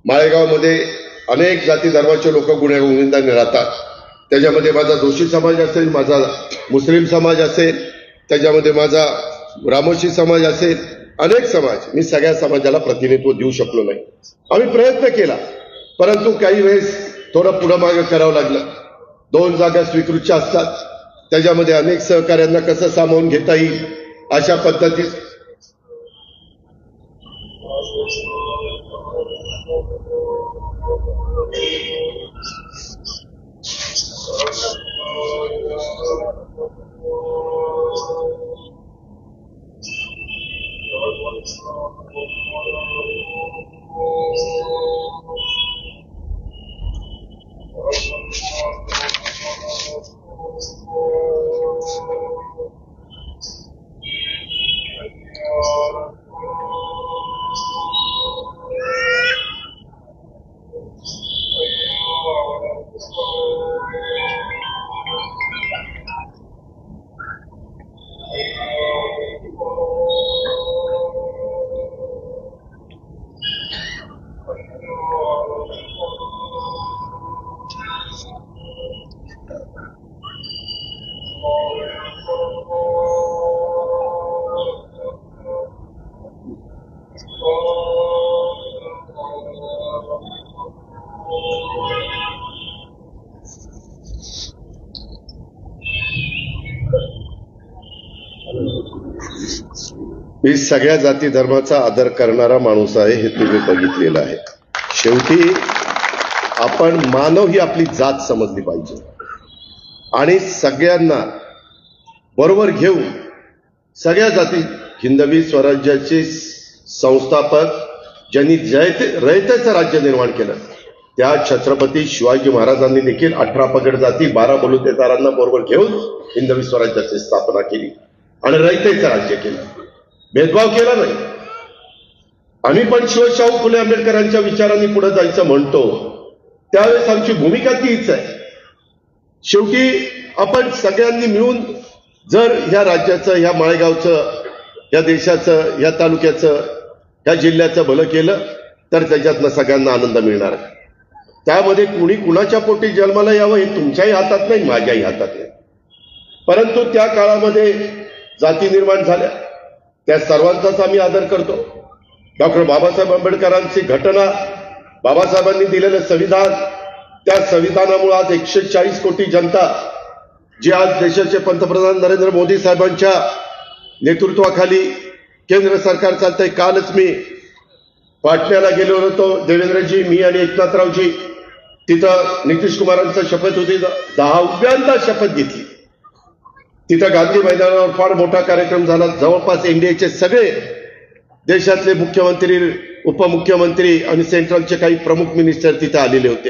माळेगावमध्ये अनेक जाती धर्माचे लोक गुण्यागोविंदाने राहतात. त्याच्यामध्ये माझा जोशी समाज असेल, माझा मुस्लिम समाज असेल, त्याच्यामध्ये माझा रामोशी समाज असेल, अनेक समाज. मी सगळ्या समाजाला प्रतिनिधित्व देऊ शकलो नाही. आम्ही प्रयत्न केला, परंतु काही वेळेस थोडं पुढं मागं करावं लागलं. 2 जागा स्वीकृतच्या असतात, त्याच्यामध्ये अनेक सहकार्यांना कसं सामावून घेता येईल अशा पद्धतीत मी सगळ्या जाती धर्माचा आदर करणारा माणूस आहे, हे तुम्ही बघितलेलं आहे. शेवटी आपण मानव ही आपली जात समजली पाहिजे आणि सगळ्यांना बरोबर घेऊन सगळ्या जाती हिंदवी स्वराज्याचे संस्थापक ज्यांनी रयतेचं राज्य निर्माण केलं त्या छत्रपती शिवाजी महाराजांनी देखील 18 पगड जाती 12 बलुतेदारांना बरोबर घेऊन हिंदवी स्वराज्याची स्थापना केली आणि रयतेचं राज्य केलं. भेदभाव केला नाही. आम्ही पण शाहू फुले आंबेडकरांच्या विचारांनी पुढे जायचं म्हणतो, त्यावेळेस आमची भूमिका तीच आहे. शेवटी आपण सगळ्यांनी मिळून जर ह्या राज्याचं, ह्या माळेगावचं, या देशाचं, या तालुक्याचं, या जिल्ह्याचं भलं केलं तर त्याच्यातनं सगळ्यांना आनंद मिळणार. त्यामध्ये कुणी कुणाच्या पोटी जन्माला यावं हे तुमच्याही हातात नाही, माझ्याही हातात नाही. परंतु त्या काळामध्ये जाती निर्माण झाल्या, त्या सर्वांचाच आम्ही आदर करतो. डॉक्टर बाबासाहेब आंबेडकरांची घटना, बाबासाहेबांनी दिलेलं संविधान, त्या संविधानामुळे आज 140 कोटी जनता जी आज देशाचे पंतप्रधान नरेंद्र मोदी साहेबांच्या नेतृत्वाखाली केंद्र सरकार चालतंय. कालच मी पाटण्याला गेलो होतो, देवेंद्रजी, मी आणि एकनाथरावजी. तिथं नितीश कुमारांचा शपथ होती, 10व्यांदा शपथ घेतली. तिथं गांधी मैदानावर फार मोठा कार्यक्रम झाला. जवळपास एनडीएचे सगळे देशातले मुख्यमंत्री, उपमुख्यमंत्री आणि सेंट्रलचे काही प्रमुख मिनिस्टर तिथे आलेले होते.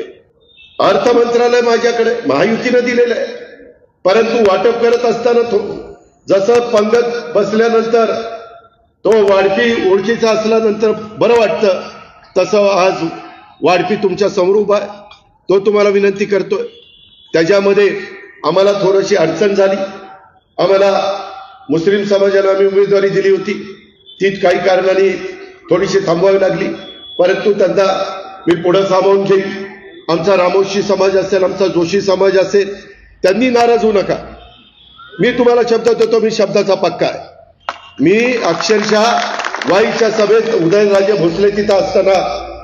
अर्थ मंत्रालय माझ्याकडे महायुतीनं दिलेलं आहे, परंतु वाटप करत असताना जसं पंगत बसल्यानंतर तो वाढपी ओळखीचा असल्यानंतर बरं वाटतं, तसं आज वाढपी तुमच्या समोर उभा आहे, तो तुम्हाला विनंती करतोय. त्याच्यामध्ये आम्हाला थोडीशी अडचण झाली. आम्हाला मुस्लिम समाजाला आम्ही उमेदवारी दिली होती, ती काही कारणाने थोडीशी थांबवावी लागली, परंतु त्यांना मी पुढे सामावून घेईन. आमचा रामोशी समाज असेल, आमचा जोशी समाज असेल, त्यांनी नाराज होऊ नका. मी तुम्हाला शब्द देतो, मी शब्दाचा पक्का आहे. मी अक्षरशः वाईच्या सभेत उदयनराजे भोसले तिथं असताना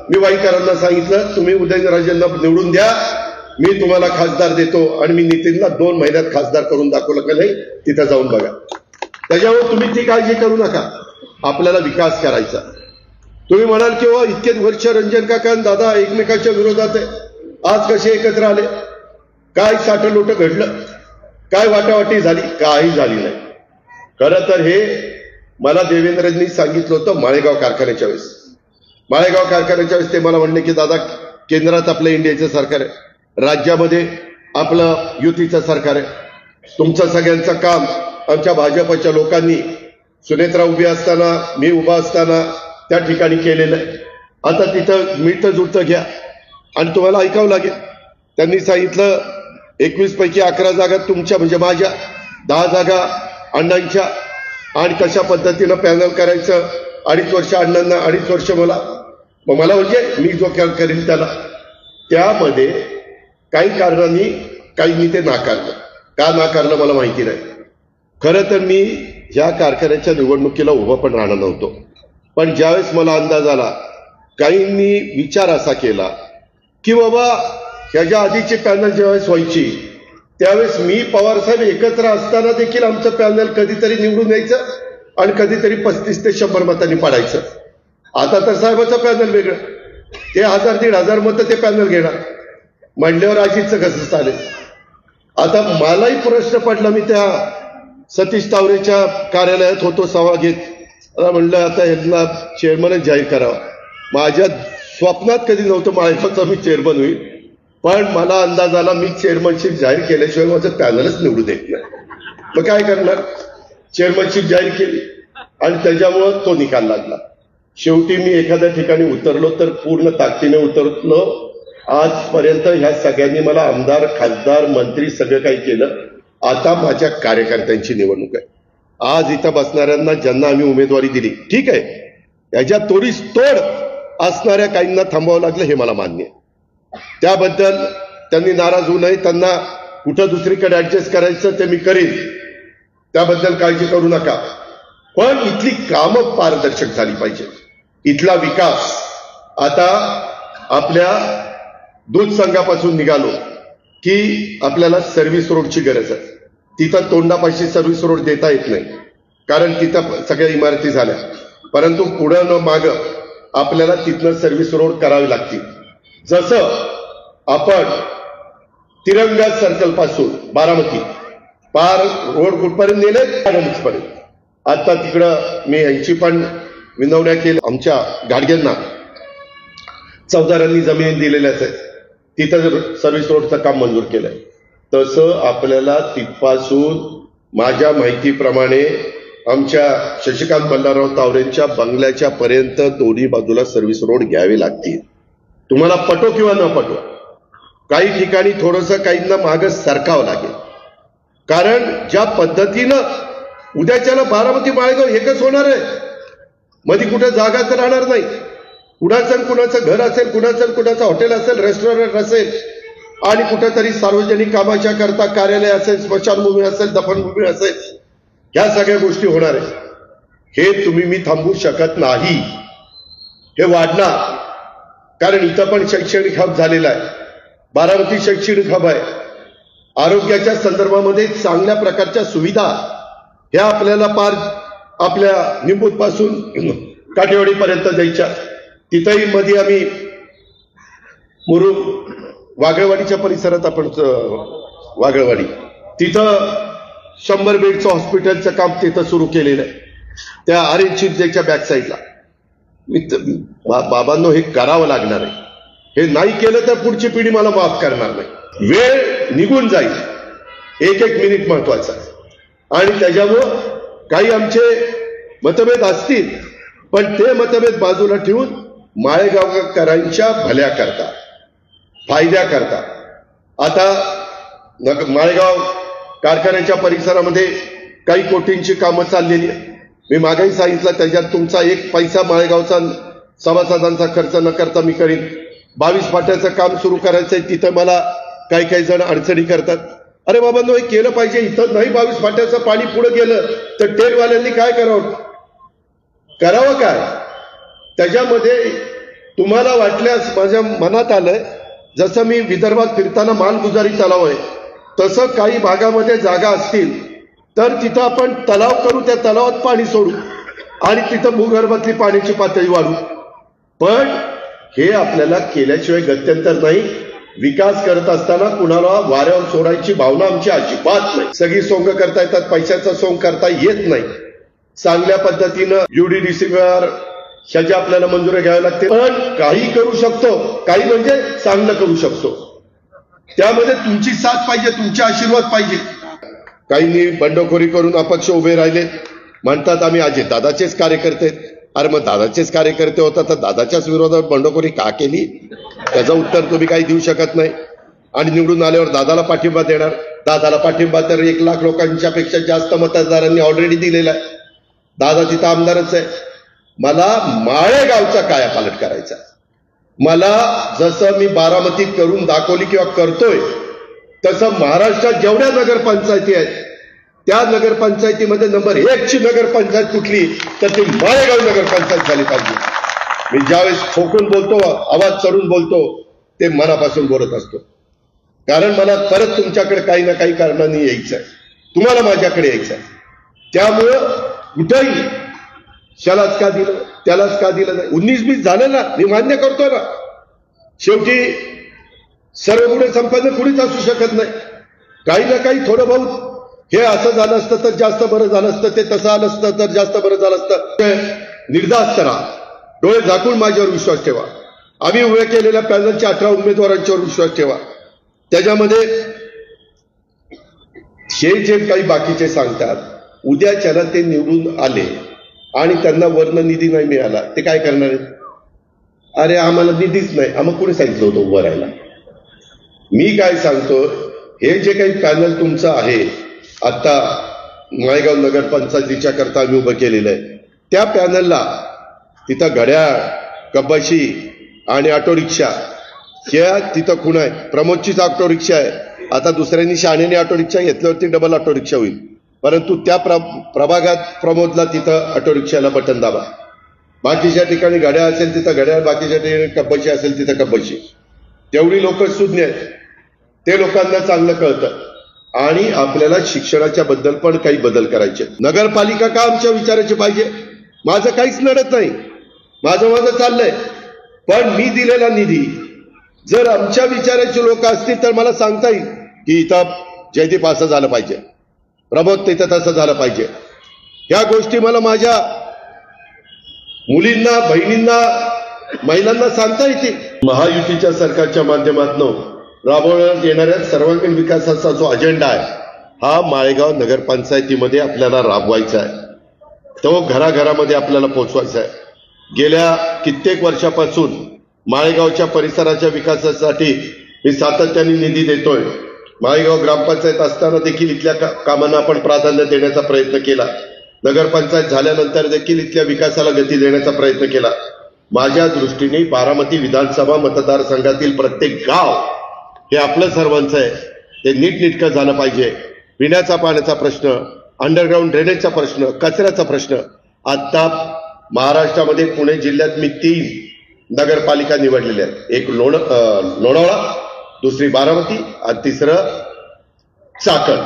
मी वाईकरांना सांगितलं, तुम्ही उदयनराजेंना निवडून द्या, मी तुम्हाला खासदार देतो. आणि मी नितीनला 2 महिन्यात खासदार करून दाखवलं का नाही, तिथं जाऊन बघा. त्याच्यावर तुम्ही ती काळजी करू नका, आपल्याला विकास करायचा. तुम्ही म्हणाल किंवा इतके वर्ष रंजन काका आणि दादा एकमेकाच्या विरोधात आहे, आज कसे एकत्र आले, काय साठलोट घडलं, काय वाटावाटी झाली, काही झाली नाही. खरं तर हे मला देवेंद्रजींनी सांगितलं होतं माळेगाव कारखान्याच्या वेळेस. माळेगाव कारखान्याच्या वेळेस ते मला म्हणले की दादा, केंद्रात आपलं इंडियाचं सरकार आहे, राज्यामध्ये आपलं युतीचं सरकार आहे, तुमचं सगळ्यांचं काम आमच्या भाजपच्या लोकांनी सुनेत्रा उभी असताना, मी उभा असताना त्या ठिकाणी केलेलं आहे. आता तिथं मिळतं जुळतं घ्या आणि तुम्हाला ऐकावं लागेल. त्यांनी सांगितलं 21 पैकी 11 जागा तुमच्या म्हणजे माझ्या, 10 जागा अण्णांच्या, आणि कशा पद्धतीनं पॅनल करायचं, 2.5 वर्ष अण्णांना 2.5 वर्ष मला. मग मला म्हणजे मी जो करेन त्यामध्ये काही कारणांनी काहींनी ते नाकारलं. का नाकारलं मला माहिती नाही. खरं तर मी ह्या कारखान्याच्या निवडणुकीला उभं पण राहणार नव्हतो. पण ज्यावेळेस मला अंदाज आला, काहींनी विचार असा केला की बाबा ह्याच्या आधीची पॅनल ज्यावेळेस व्हायची त्यावेळेस मी पवारसाहेब एकत्र असताना देखील आमचं पॅनल कधीतरी निवडून यायचं आणि कधीतरी 35 ते 100 मतांनी पाडायचं. आता तर साहेबाचं पॅनल वेगळं, ते 1000-1500 मतं ते पॅनल घेणार म्हणल्यावर अजितचं कसं चालेल. आता मलाही प्रश्न पडला. मी त्या सतीश तावरेच्या कार्यालयात होतो सभा घेत. म्हणलं आता ह्यांना चेअरमनच जाहीर करावा. माझ्या स्वप्नात कधी नव्हतं माळेगावचा मी चेअरमन होईल. पण मला अंदाज आला मी चेअरमनशिप जाहीर केल्याशिवाय माझं पॅनलच निवडू देत नाही. मग काय करणार, चेअरमनशिप जाहीर केली आणि त्याच्यामुळं तो निकाल लागला. शेवटी मी एखाद्या ठिकाणी उतरलो तर पूर्ण ताकदीने उतरलो. आजपर्यंत ह्या सगळ्यांनी मला आमदार, खासदार, मंत्री सगळं काही केलं. आता माझ्या कार्यकर्त्यांची निवडणूक आहे. आज इथं बसणाऱ्यांना ज्यांना आम्ही उमेदवारी दिली, ठीक आहे, याच्या तोडीस तोड असणाऱ्या काहींना थांबावं लागलं हे मला मान्य आहे. त्याबद्दल त्यांनी नाराज होऊ नये. त्यांना कुठं दुसरीकडे ऍडजस्ट करायचं ते मी करीन, त्याबद्दल काळजी करू नका. पण इथली कामं पारदर्शक झाली पाहिजे. इथला विकास आता आपल्या दूध संघापासून निघालो की आपल्याला सर्व्हिस रोडची गरज आहे. तिथं तोंडापाशी सर्व्हिस रोड देता येत नाही कारण तिथं सगळ्या इमारती झाल्या. परंतु पुढं न मागं आपल्याला तिथनं सर्व्हिस रोड करावी लागतील. जसं आपण तिरंगा सर्कल पासून बारामती पार रोड कुठपर्यंत नेले पर्यंत. आता तिकडं मी यांची पण विनवण्या केली. आमच्या गाडग्यांना चौदारांनी जमिनी दिलेल्याच आहेत, तिथं सर्व्हिस रोडचं काम मंजूर केलंय. तसं आपल्याला तिथपासून माझ्या माहितीप्रमाणे आमच्या शशिकांत बल्लारराव तावरेंच्या बंगल्याच्या पर्यंत दोन्ही बाजूला सर्व्हिस रोड घ्यावे लागतील. तुम्हाला पटो किंवा न पटो, काही ठिकाणी थोडंसं काहींना मागं सरकावं लागेल. कारण ज्या पद्धतीनं उद्याच्याला बारामती माळेगाव एकच होणार आहे. मध्ये कुठे जागा तर राहणार नाही. कुणाचं घर असेल, कुणाचं हॉटेल असेल, रेस्टॉरंट असेल आणि कुठेतरी सार्वजनिक कामाच्या करता कार्यालय असेल, स्मशानभूमी असेल, दफनभूमी असेल, ह्या सगळ्या गोष्टी होणार आहेत. हे तुम्ही मी थांबवू शकत नाही. हे वाढणार कारण इथं पण शैक्षणिक हब झालेला आहे. बारामती शैक्षणिक हब आहे. आरोग्याच्या संदर्भामध्ये चांगल्या प्रकारच्या सुविधा ह्या आपल्याला पार आपल्या निंबूत पासून काठेवाडीपर्यंत द्यायच्या. तिथंही मध्ये आम्ही मुरुम वागळवाडीच्या परिसरात आपण वागळवाडी तिथं 100 बेडचं हॉस्पिटलचं काम तिथं सुरू केलेलं आहे. त्या आर्यन बॅक साईडला. बाबांनो हे करावं लागणार आहे. हे नाही केलं तर पुढची पिढी मला माफ करणार नाही. वेळ निघून जाईल. एक मिनिट महत्वाचा आहे. आणि त्याच्यामुळं काही आमचे मतभेद असतील पण ते मतभेद बाजूला ठेवून माळेगावकरांच्या भल्या करता, फायद्या करता आता माळेगाव कारखान्याच्या परिसरामध्ये काही कोटींची कामं चाललेली आहे. मी मागेही सांगितलं त्याच्यात तुमचा 1 पैसा माळेगावचा सभासदांचा खर्च न करता मी करीन. 22 फाट्याचं काम सुरू करायचंय. तिथं मला काही जण अडचणी करतात. अरे बाबांनो हे केलं पाहिजे. इथं नाही 22 फाट्याचं पाणी पुढे गेलं तर टेलवाल्यांनी काय करावं काय. त्याच्यामध्ये तुम्हाला वाटल्यास माझ्या मनात आलंय जसं मी विदर्भात फिरताना मालगुजारी तलाव आहे तसं काही भागामध्ये जागा असतील तर तिथं आपण तलाव करू, त्या तलावात पाणी सोडू आणि तिथं भूगर्भातली पाण्याची पातळी वाढू. पण हे आपल्याला केल्याशिवाय गत्यंतर नाही. विकास करत असताना कुणाला वाऱ्यावर सोडायची भावना आमची अजिबात नाही. सगळी सोंग करता येतात, पैशाचं सोंग करता येत नाही. चांगल्या पद्धतीनं UDDCवर ह्याच्या आपल्याला मंजुरी घ्यावी लागते. पण काही करू शकतो, काही म्हणजे चांगलं करू शकतो. त्यामध्ये तुमची साथ पाहिजे, तुमचे आशीर्वाद पाहिजे. काहींनी बंडखोरी करून अपक्ष उभे राहिले. म्हणतात आम्ही अजितदादाचेच कार्यकर्ते. अरे मग दादाचेच कार्यकर्ते होता तर दादाच्याच विरोधात बंडखोरी का केली? त्याचं उत्तर तुम्ही काही देऊ शकत नाही. आणि निवडून आल्यावर दादाला पाठिंबा देणार. दादाला पाठिंबा तर 1 लाख लोकांच्या पेक्षा जास्त मतदारांनी ऑलरेडी दिलेला आहे. दादा तिथं आमदारच आहे. मला माळेगावचा कायापालट करायचा. मला जसं मी बारामतीत करून दाखवली किंवा करतोय तसं महाराष्ट्रात जेवढ्या नगरपंचायती आहेत त्या नगरपंचायतीमध्ये नंबर 1 ची नगरपंचायत कुठली तर ती माळेगाव नगरपंचायत झाली पाहिजे. मी ज्यावेळेस ठोकून बोलतो, आवाज चढून बोलतो, ते मनापासून बोलत असतो. कारण मला परत तुमच्याकडे काही ना काही कारणांनी यायचं आहे, तुम्हाला माझ्याकडे यायचं आहे. त्यामुळं कुठंही त्यालाच का दिलं त्यालाच का दिलं नाही, 19-20 झालं ना, मी मान्य करतो ना. शेवटी सर्व गुणे संपन्न कुणीच असू शकत नाही. काही ना काही थोडं बहुत हे असं झालं असतं तर जास्त बरं झालं असतं, ते तसं आलं असतं तर जास्त बरं झालं असतं. निर्धास्त करा, डोळे झाकून माझ्यावर विश्वास ठेवा. आम्ही उभे केलेल्या पॅनलच्या 18 उमेदवारांच्यावर विश्वास ठेवा. त्याच्यामध्ये हे जे काही बाकीचे सांगतात, उद्याच्याला ते निवडून आले आणि त्यांना वर्ण निधी नाही मिळाला, ते काय करणार आहेत? अरे आम्हाला निधीच नाही, आम्हाला कोणी सांगितलं होतं उभं राहायला? मी काय सांगतो, हे जे काही पॅनल तुमचं आहे आता माळेगाव नगरपंचायतीच्या करता आम्ही उभं केलेलं आहे, त्या पॅनलला तिथं घड्याळ, कपाशी आणि ऑटो रिक्षा या तिथं खूण आहे. प्रमोदचीच ऑटो रिक्षा आहे. आता दुसऱ्यांनी शहाण्याने ऑटो रिक्षा घेतल्यावरती डबल ऑटो रिक्षा होईल, परंतु त्या प्रभागात प्रमोदला तिथं ऑटो रिक्षाला बटन दाबा. बाकीच्या ठिकाणी घड्याळ असेल तिथं घड्याळ, बाकीच्या ठिकाणी कपाशी असेल तिथं कपाशी. तेवढी लोक सुज्ञ आहेत, ते लोकांना चांगलं कळतं. आणि आपल्याला शिक्षणाच्या बद्दल पण काही बदल करायचे. नगरपालिका का आमच्या विचाराची पाहिजे? माझं काहीच नडत नाही, माझं चाललंय. पण मी दिलेला निधी जर आमच्या विचाराचे लोक असतील तर मला सांगता येईल की इथं जयदीप असं झालं पाहिजे, प्रमोद तिथं तसं झालं पाहिजे. ह्या गोष्टी मला माझ्या मुलींना, बहिणींना, महिलांना सांगता येतील. महायुतीच्या सरकारच्या माध्यमातून राबवण्यात येणाऱ्या सर्वांगीण विकासाचा जो अजेंडा आहे हा माळेगाव नगरपंचायतीमध्ये आपल्याला राबवायचा आहे. तो घराघरामध्ये आपल्याला पोहोचवायचा आहे. गेल्या कित्येक वर्षापासून माळेगावच्या परिसराच्या विकासासाठी मी सातत्याने निधी देतोय. माळेगाव ग्रामपंचायत असताना देखील इथल्या कामांना आपण प्राधान्य देण्याचा प्रयत्न केला. नगरपंचायत झाल्यानंतर देखील इथल्या विकासाला गती देण्याचा प्रयत्न केला. माझ्या दृष्टीने बारामती विधानसभा मतदारसंघातील प्रत्येक गाव हे आपलं सर्वांचं आहे, ते नीटनेटकं झालं पाहिजे. पिण्याचा पाण्याचा प्रश्न, अंडरग्राऊंड ड्रेनेजचा प्रश्न, कचऱ्याचा प्रश्न. आता महाराष्ट्रामध्ये पुणे जिल्ह्यात मी 3 नगरपालिका निवडलेल्या आहेत. एक लोणावळा, दुसरी बारामती आणि तिसरं चाकण.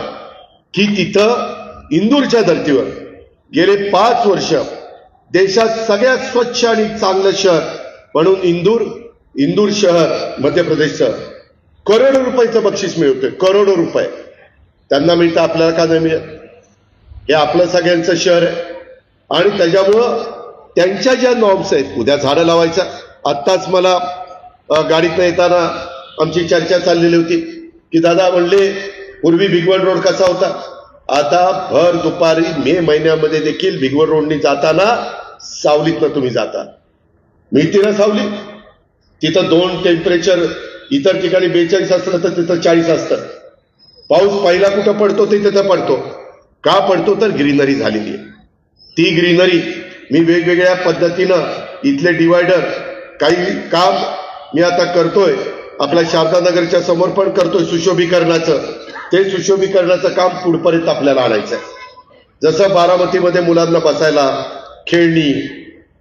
की तिथं इंदूरच्या धर्तीवर गेले 5 वर्ष देशात सगळ्यात स्वच्छ आणि चांगलं शहर म्हणून इंदूर शहर मध्य प्रदेशचं करोडो रुपयाचं बक्षीस मिळवतोय. करोडो रुपये त्यांना मिळतं, आपल्याला का नाही मिळत? हे आपलं सगळ्यांचं शहर आहे. आणि त्याच्यामुळं त्यांच्या ज्या नॉर्म्स आहेत, उद्या झाडं लावायचं. आत्ताच मला गाडीतनं येताना आमची चर्चा चाललेली होती की दादा म्हणले पूर्वी भिगवण रोड कसा होता, आता भर दुपारी मे महिन्यामध्ये देखील भिगवण रोडनी जाताना सावलीतनं तुम्ही जाता. मिळते ना सावली? तिथं 2 टेम्परेचर इतर ठिकाणी 42 असलं तर तिथं 40 असतं. पाऊस पहिला कुठं पडतो ते तिथं पडतो. का पडतो? तर ग्रीनरी झालेली आहे. ती ग्रीनरी मी वेगवेगळ्या पद्धतीनं इथले डिवायडर काही काम मी आता करतोय. आपल्या शारदानगरच्या समोर पण करतोय सुशोभीकरणाचं. ते सुशोभीकरणाचं काम पुढपर्यंत आपल्याला आणायचं आहे. जसं बारामतीमध्ये मुलांना बसायला खेळणी,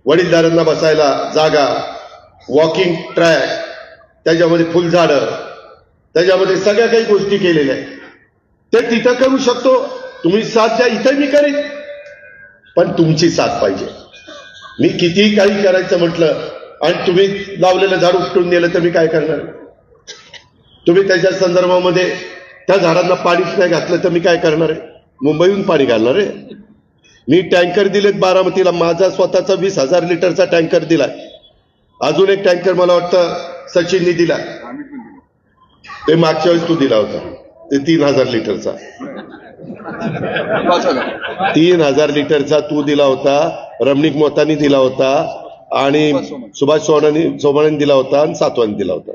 वडीलधाऱ्यांना बसायला जागा, वॉकिंग ट्रॅक, त्याच्यामध्ये फुलझाडं, त्याच्यामध्ये सगळ्या काही गोष्टी केलेल्या आहेत. ते तिथं करू शकतो. तुम्ही साथ द्या, इथं मी करेन, पण तुमची साथ पाहिजे. मी कितीही काही करायचं म्हटलं आणि तुम्ही लावलेलं झाड उपटून नेलं तर मी काय करणार? तुम्ही त्याच्या संदर्भामध्ये त्या झाडांना पाणीच नाही घातलं तर मी काय करणार आहे? मुंबईहून पाणी घालणार आहे? मी टँकर दिलेत बारामतीला. माझा स्वतःचा 20,000 लिटरचा टँकर दिलाय. अजून एक टँकर मला वाटतं सचिननी दिला. ते मागच्या वेळेस तू दिला होता, ते 3,000 लिटरचा. 3,000 लिटरचा तू दिला होता, रमणीक मोतानी दिला होता आणि सुभाष चव्हाणांनी दिला होता आणि सातवानी दिला होता.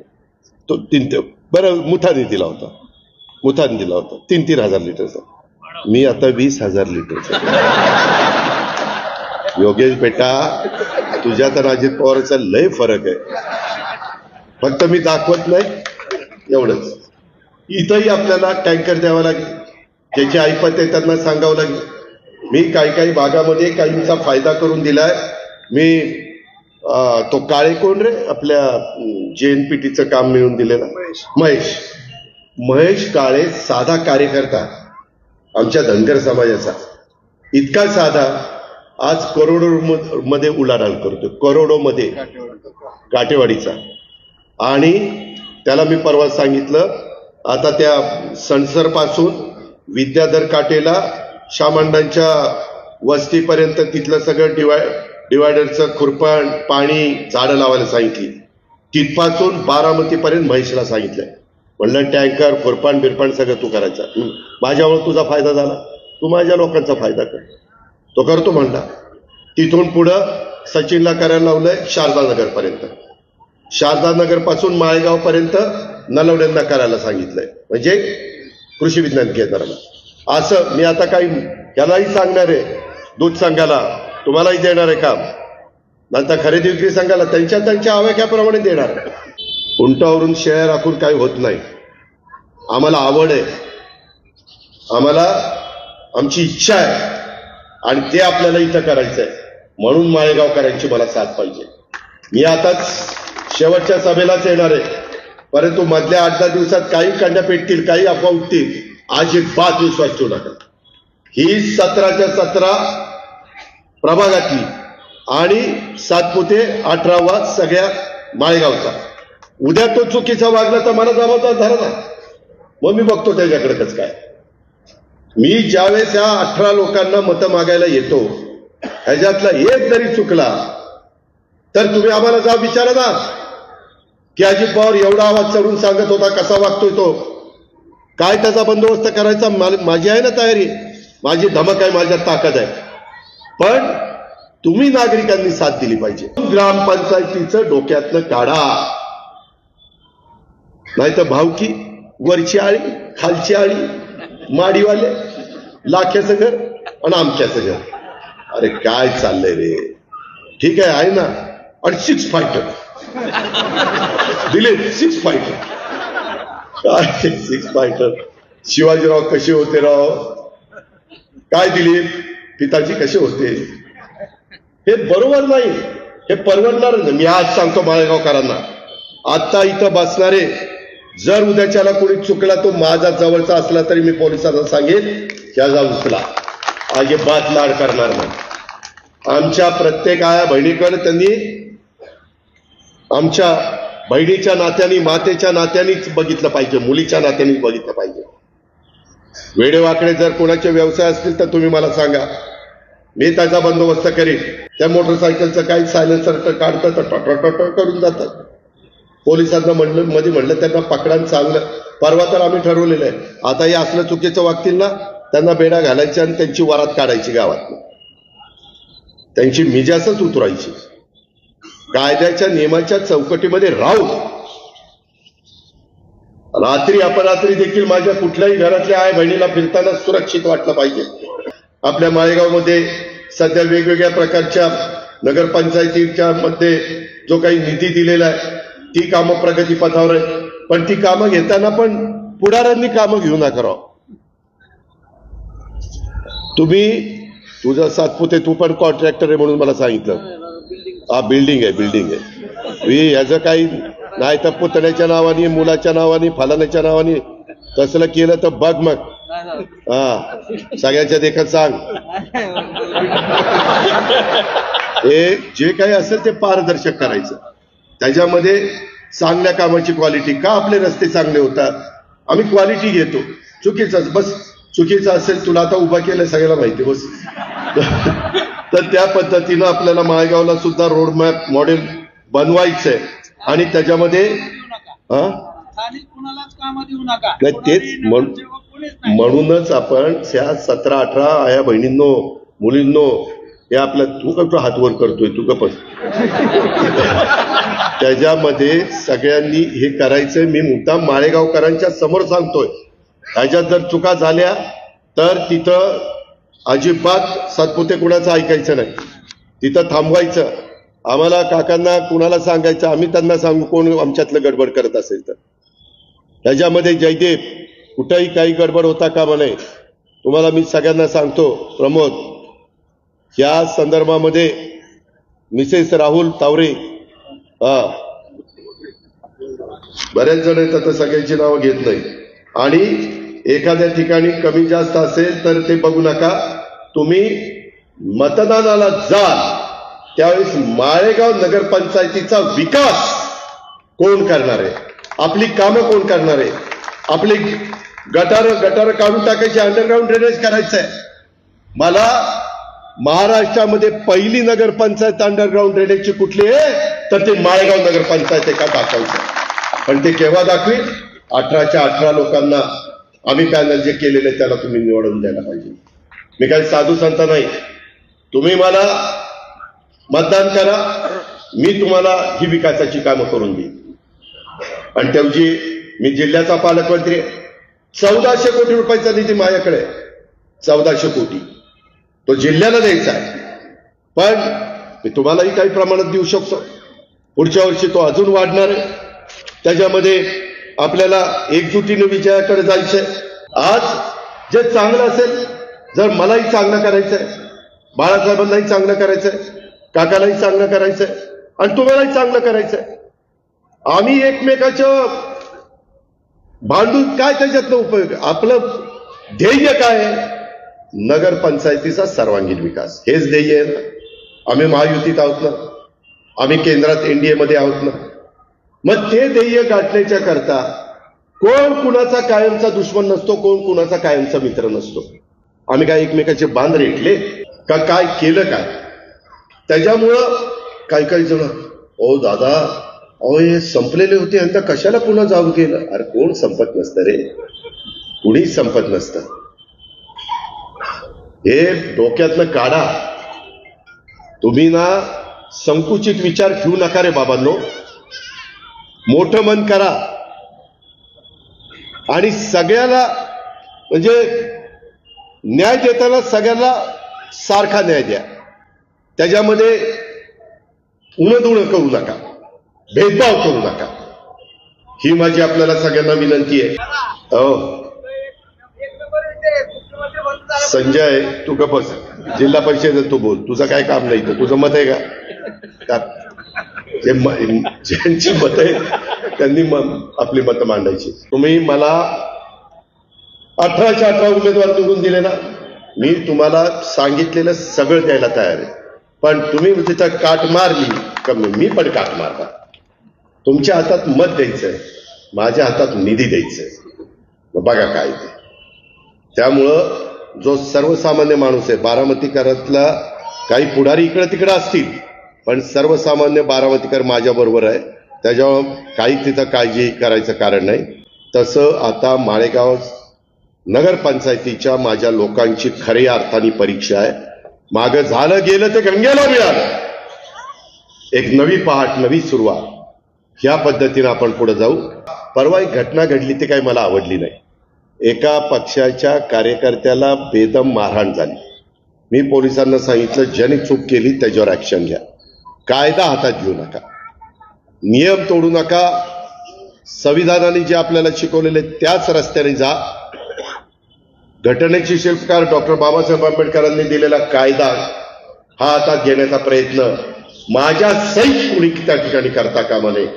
तो 3 बरं मुठानी दिला होता. 3,000 लिटरचा. मी आता 20,000 लिटरचा. योगेश बेटा, तुझ्यात आणि अजित पवारचा लय फरक आहे. फक्त मी दाखवत नाही एवढंच. इथंही आपल्याला टँकर द्यावा लागेल, ज्याची ऐपत आहे त्यांना सांगावं लागेल. मी काही भागामध्ये काहींचा फायदा करून दिलाय. मी तो काळे कोण रे आपल्या JNPTचं काम मिळून दिलेलं महेश काळे, साधा कार्यकर्ता आमच्या धनगर समाजाचा, इतका साधा, आज करोडो मध्ये उलाढाल करतो, करोडोमध्ये, काटेवाडीचा. आणि त्याला मी परवा सांगितलं, आता त्या सणसर पासून विद्याधर काटेला शामांडांच्या वस्तीपर्यंत तिथलं सगळं डिवायडरचं खुरपण, पाणी, झाडं लावायला सांगितली. तिथपासून बारामतीपर्यंत महेशला सांगितलंय. म्हणलं टँकर, खुरपण बिरपण सगळं तू करायचं. माझ्यामुळे तुझा फायदा झाला, तू माझ्या लोकांचा फायदा कर. तो करतो म्हणला. तिथून पुढं सचिनला करायला लावलंय शारदानगरपर्यंत, शारदानगर पासून माळेगाव पर्यंत नलवड्यांना करायला सांगितलंय, म्हणजे कृषी विज्ञान केंद्राला. असं मी आता काही यालाही सांगणार आहे, दूध संघाला तुम्हालाही देणार आहे काम, नंतर खरेदी विक्री संघाला त्यांच्या आवाक्याप्रमाणे देणार. उंटावरून शेळ्या राखून काही होत नाही. आम्हाला आवड आहे, आम्हाला आमची इच्छा आहे, आणि ते आपल्याला इथं करायचं आहे. म्हणून माळेगावकरांची मला साथ पाहिजे. मी आताच शेवटच्या सभेलाच येणार आहे, परंतु मधल्या 8-10 दिवसात काही कंड्या पेटतील, काही अफवा उठतील, अजिबात विश्वास ठेवू नका. ही 17च्या 17 प्रभागातली आणि सातपुते 18वा सगळ्या माळेगावचा. उद्या तो चुकीचा वागला तर मला जबाबदार धरा ना, मग मी बघतो त्याच्याकडे कसं काय. मी ज्यावेळेस या 18 लोकांना मतं मागायला येतो, ह्याच्यातला एक जरी चुकला तर तुम्ही आम्हाला जाब विचारा ना की अजित पवार एवढा आवाज चढून सांगत होता, कसा वागतोय तो, काय त्याचा बंदोबस्त करायचा. माझी आहे ना तयारी, माझी धमक आहे, माझ्यात ताकद आहे. पण तुम्ही नागरिकांनी साथ दिली पाहिजे. ग्रामपंचायतीचं डोक्यातनं काढा, नाही तर भावकी, वरची आळी, खालची आळी, माडीवाले, लाख्याचं घर आणि आमक्याचं घर. अरे काय चाललंय रे. ठीक आहे ना. आणि 6 फायटर दिले, 6 फायटर. काय 6 फायटर. शिवाजीराव कसे होते राव, काय दिले, पिताजी कसे होते. हे बरोबर नाही, हे परवडणार नाही. मी आज सांगतो माळेगावकरांना, आता इथं बसणारे, जर उद्याच्याला कोणी चुकला तो माझा जवळचा असला तरी मी पोलिसांना सांगेन त्याचा उचला, अजिबात लाड करणार नाही. आमच्या प्रत्येक आया बहिणीकडे त्यांनी आमच्या बहिणीच्या नात्याने, मातेच्या नात्यानेच बघितलं पाहिजे, मुलीच्या नात्यानेच बघितलं पाहिजे. वेडेवाकडे जर कोणाचे व्यवसाय असतील तर तुम्ही मला सांगा, मी त्याचा बंदोबस्त करेन. त्या मोटरसायकलचं काही सायलेन्सर काढतं तर टॉटॉ करून जातात. पोलिसांना म्हणलं त्यांना पकडा चांगलं. परवा तर आम्ही ठरवलेलं आहे, आता हे असलं चुकीचं वागतील ना, त्यांना बेडा घालायची आणि त्यांची वरात काढायची गावात, त्यांची मिजासच उतरायची. कायद्याच्या नियमाच्या चौकटीमध्ये राहून रात्री अपरात्री देखील माझ्या कुठल्याही घरातल्या आई बहिणीला फिरताना सुरक्षित वाटलं पाहिजे. आपल्या माळेगावमध्ये सध्या वेगवेगळ्या प्रकारच्या नगरपंचायतीच्या मध्ये जो काही निधी दिलेला आहे, ती कामं प्रगतीपथावर आहे. पण ती कामं घेताना पण पुढाऱ्यांनी कामं घेऊ नका राव. तुझा सातपुते, तू पण कॉन्ट्रॅक्टर आहे म्हणून मला सांगितलं. हा बिल्डिंग आहे. ह्याचं काही नाही तर पुतण्याच्या नावाने, मुलाच्या नावाने, फलाण्याच्या नावाने तसलं केलं तर बघ मग. हा, सगळ्याच्या देखत सांग. हे जे काही असेल ते पारदर्शक करायचं, त्याच्यामध्ये चांगल्या कामाची क्वालिटी. का आपले रस्ते चांगले होतात, आम्ही क्वालिटी घेतो. चुकीचं बस, चुकीचं असेल तुला आता उभा केलं सगळ्याला माहिती बस. तर त्या पद्धतीनं आपल्याला माळेगावला सुद्धा रोड मॅप मॉडेल बनवायचंय आणि त्याच्यामध्ये नाही तेच म्हणूनच आपण त्या 17-18 आया बहिणींनो, मुलींनो, हे आपल्या तू कसं हातवर करतोय, तू पण त्याच्यामध्ये सगळ्यांनी हे करायचंय. मी मुद्दाम माळेगावकरांच्या समोर सांगतोय, ह्याच्यात जर चुका झाल्या तर तिथं अजिबात सातपुते कुणाचं ऐकायचं नाही, तिथं थांबवायचं. आम्हाला काकांना कुणाला सांगायचं, आम्ही त्यांना सांगू कोण आमच्यातलं गडबड करत असेल तर. त्याच्यामध्ये जयदेव कुठेही काही गडबड होता कामा नये. तुम्हाला मी सगळ्यांना सांगतो, प्रमोद, या संदर्भामध्ये मिसेस राहुल तावरे, बरेच जण येतात तर सगळ्यांची नावं घेत नाही, आणि एखाद्या ठिकाणी कमी जास्त असेल तर ते बघू नका. तुम्ही मतदानाला जाल त्यावेळेस माळेगाव नगरपंचायतीचा विकास कोण करणार आहे, आपली कामं कोण करणार आहे, आपली गटार काढून टाकायची, अंडरग्राऊंड ड्रेनेज करायचंय. मला महाराष्ट्रामध्ये पहिली नगरपंचायत अंडरग्राऊंड ड्रेनेजची कुठली आहे तर ते माळेगाव नगरपंचायत आहे का दाखवायचं. पण ते केव्हा दाखवेल? 18च्या 18 लोकांना आम्ही पॅनल जे केलेले त्याला तुम्ही निवडून द्यायला पाहिजे. मी काही साधू संत नाही. तुम्ही मला मतदान करा, मी तुम्हाला ही विकासाची कामं करून देईन. आणि तेवढी मी जिल्ह्याचा पालकमंत्री, 1400 कोटी रुपयाचा निधी माझ्याकडे, 1400 कोटी तो जिल्ह्याला द्यायचा आहे. पण मी तुम्हालाही काही प्रमाणात देऊ शकतो. पुढच्या वर्षी तो अजून वाढणार आहे. त्याच्यामध्ये आपल्याला एकजुटीने विजयाकडे जायचंय. आज जे चांगलं असेल, जर मलाही चांगलं करायचंय, बाळासाहेबांनाही चांगलं करायचंय, काकालाही चांगलं करायचंय, आणि तुम्हालाही चांगलं करायचंय. आम्ही एकमेकाच्या भांडून काय त्याच्यातलं उपयोग? आपलं ध्येय काय आहे? नगरपंचायतीचा सर्वांगीण विकास, हेच ध्येय आहे ना. आम्ही महायुतीत आहोत ना, आम्ही केंद्रात एनडीए मध्ये आहोत ना. मग ते ध्येय गाठण्याच्या करता कोण कुणाचा कायमचा दुश्मन नसतो, कोण कुणाचा कायमचा मित्र नसतो. आम्ही काय एकमेकाचे बांध रेटले का काय केलं काय? त्याच्यामुळं काही जण, ओ दादा, अहो हे संपलेले होते आता कशाला पुन्हा जाऊन गेलं? अरे कोण संपत नसतं रे, कुणीच संपत नसतं. हे डोक्यातनं काढा. तुम्ही ना संकुचित विचार ठेवू नका रे बाबांनो. मोठं मन करा आणि सगळ्याला म्हणजे न्याय देताना सगळ्यांना सारखा न्याय द्या. त्याच्यामध्ये उणदुणं करू नका, भेदभाव करू नका. ही माझी आपल्याला सगळ्यांना विनंती आहे. संजय, तू गप्प बस. जिल्हा परिषदेत तू बोल, तुझं काय काम नाही. तर तुझं मत आहे का? ज्यांची मत आहे त्यांनी आपली मतं मांडायची. तुम्ही मला 18च्या 18 उमेदवार निवडून दिले ना, मी तुम्हाला सांगितलेलं सगळं द्यायला तयार आहे. पण तुम्ही तिथं काट मारली का मी पण काट मारला. तुमच्या हातात मत द्यायचंय, माझ्या हातात निधी द्यायचंय. बघा काय ते. त्यामुळं जो सर्वसामान्य माणूस आहे, बारामतीकरातला काही पुढारी इकडे तिकडे असतील, पण सर्वसामान्य बारामतीकर माझ्या बरोबर आहे. त्याच्यावर काही तिथं काळजी करायचं कारण नाही. तसं आता माळेगाव नगरपंचायतीच्या माझ्या लोकांची खऱ्या अर्थाने परीक्षा आहे. मागं झालं गेलं ते गंगेला मिळालं. एक नवी पहाट, नवी सुरुवात, ह्या पद्धतीने आपण पुढे जाऊ. परवा एक घटना घडली, ती काही मला आवडली नाही. एका पक्षाच्या कार्यकर्त्याला बेदम मारहाण झाली. मी पोलिसांना सांगितलं, ज्यांनी चूक केली त्याच्यावर ऍक्शन घ्या, कायदा हातात घेऊ नका, नियम तोडू नका. संविधानाने जे आपल्याला शिकवलेले त्याच रस्त्याने जा. घटनेचे शिल्पकार डॉक्टर बाबासाहेब आंबेडकरांनी दिलेला कायदा हा हातात घेण्याचा प्रयत्न माझ्या सहित कुणी त्या ठिकाणी करता कामा नये.